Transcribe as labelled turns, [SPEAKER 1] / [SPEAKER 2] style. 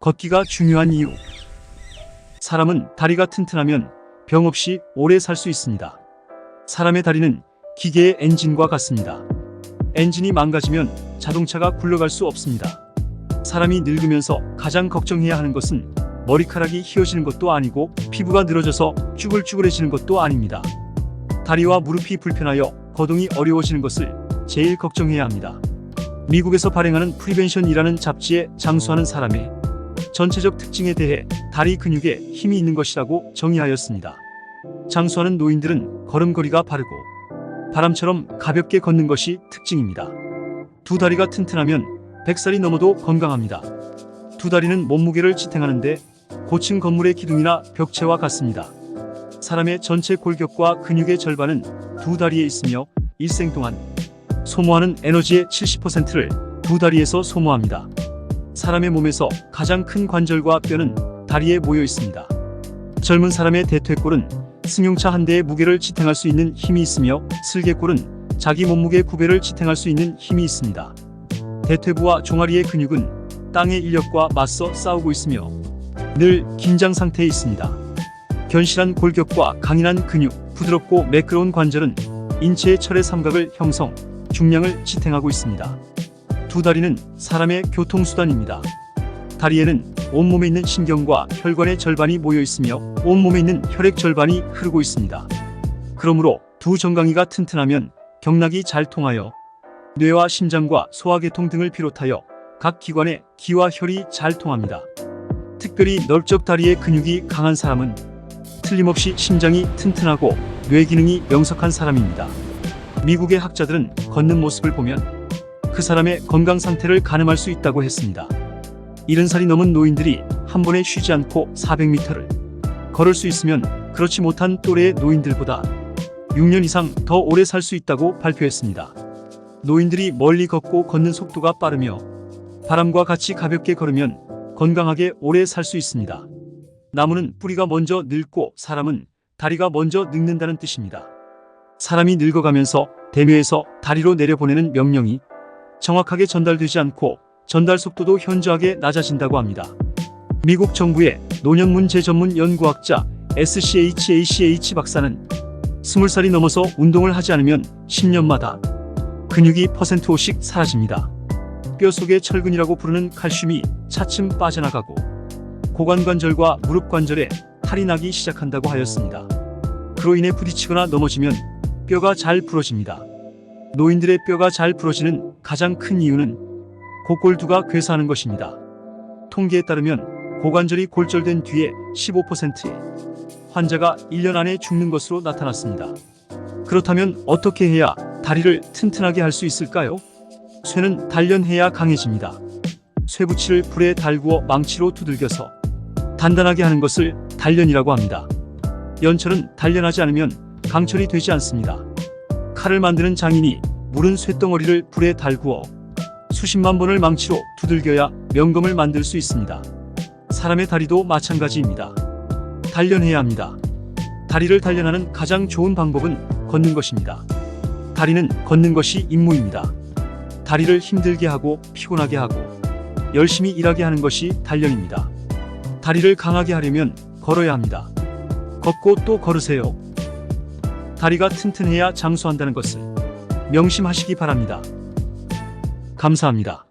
[SPEAKER 1] 걷기가 중요한 이유. 사람은 다리가 튼튼하면 병 없이 오래 살 수 있습니다. 사람의 다리는 기계의 엔진과 같습니다. 엔진이 망가지면 자동차가 굴러갈 수 없습니다. 사람이 늙으면서 가장 걱정해야 하는 것은 머리카락이 휘어지는 것도 아니고 피부가 늘어져서 쭈글쭈글해지는 것도 아닙니다. 다리와 무릎이 불편하여 거동이 어려워지는 것을 제일 걱정해야 합니다. 미국에서 발행하는 프리벤션이라는 잡지에 장수하는 사람의 전체적 특징에 대해 다리 근육에 힘이 있는 것이라고 정의하였습니다. 장수하는 노인들은 걸음걸이가 바르고 바람처럼 가볍게 걷는 것이 특징입니다. 두 다리가 튼튼하면 100살이 넘어도 건강합니다. 두 다리는 몸무게를 지탱하는데 고층 건물의 기둥이나 벽체와 같습니다. 사람의 전체 골격과 근육의 절반은 두 다리에 있으며 일생 동안 소모하는 에너지의 70%를 두 다리에서 소모합니다. 사람의 몸에서 가장 큰 관절과 뼈는 다리에 모여 있습니다. 젊은 사람의 대퇴골은 승용차 한 대의 무게를 지탱할 수 있는 힘이 있으며 슬개골은 자기 몸무게 9배를 지탱할 수 있는 힘이 있습니다. 대퇴부와 종아리의 근육은 땅의 인력과 맞서 싸우고 있으며 늘 긴장 상태에 있습니다. 견실한 골격과 강인한 근육, 부드럽고 매끄러운 관절은 인체의 철의 삼각을 형성, 중량을 지탱하고 있습니다. 두 다리는 사람의 교통수단입니다. 다리에는 온몸에 있는 신경과 혈관의 절반이 모여 있으며 온몸에 있는 혈액 절반이 흐르고 있습니다. 그러므로 두 정강이가 튼튼하면 경락이 잘 통하여 뇌와 심장과 소화계통 등을 비롯하여 각 기관에 기와 혈이 잘 통합니다. 특별히 넓적 다리의 근육이 강한 사람은 틀림없이 심장이 튼튼하고 뇌 기능이 명석한 사람입니다. 미국의 학자들은 걷는 모습을 보면 그 사람의 건강 상태를 가늠할 수 있다고 했습니다. 70살이 넘은 노인들이 한 번에 쉬지 않고 400m를 걸을 수 있으면 그렇지 못한 또래의 노인들보다 6년 이상 더 오래 살 수 있다고 발표했습니다. 노인들이 멀리 걷고 걷는 속도가 빠르며 바람과 같이 가볍게 걸으면 건강하게 오래 살 수 있습니다. 나무는 뿌리가 먼저 늙고 사람은 다리가 먼저 늙는다는 뜻입니다. 사람이 늙어가면서 대뇌에서 다리로 내려보내는 명령이 정확하게 전달되지 않고 전달 속도도 현저하게 낮아진다고 합니다. 미국 정부의 노년문제 전문 연구학자 SCHACH 박사는 20살이 넘어서 운동을 하지 않으면 10년마다 근육이 5%씩 사라집니다. 뼈 속의 철근이라고 부르는 칼슘이 차츰 빠져나가고 고관관절과 무릎관절에 탈이 나기 시작한다고 하였습니다. 그로 인해 부딪히거나 넘어지면 뼈가 잘 부러집니다. 노인들의 뼈가 잘 부러지는 가장 큰 이유는 고골두가 괴사하는 것입니다. 통계에 따르면 고관절이 골절된 뒤에 15%의 환자가 1년 안에 죽는 것으로 나타났습니다. 그렇다면 어떻게 해야 다리를 튼튼하게 할 수 있을까요? 쇠는 단련해야 강해집니다. 쇠붙이를 불에 달구어 망치로 두들겨서 단단하게 하는 것을 단련이라고 합니다. 연철은 단련하지 않으면 강철이 되지 않습니다. 칼을 만드는 장인이 무른 쇠덩어리를 불에 달구어 수십만 번을 망치로 두들겨야 명검을 만들 수 있습니다. 사람의 다리도 마찬가지입니다. 단련해야 합니다. 다리를 단련하는 가장 좋은 방법은 걷는 것입니다. 다리는 걷는 것이 임무입니다. 다리를 힘들게 하고 피곤하게 하고 열심히 일하게 하는 것이 단련입니다. 다리를 강하게 하려면 걸어야 합니다. 걷고 또 걸으세요. 다리가 튼튼해야 장수한다는 것을 명심하시기 바랍니다. 감사합니다.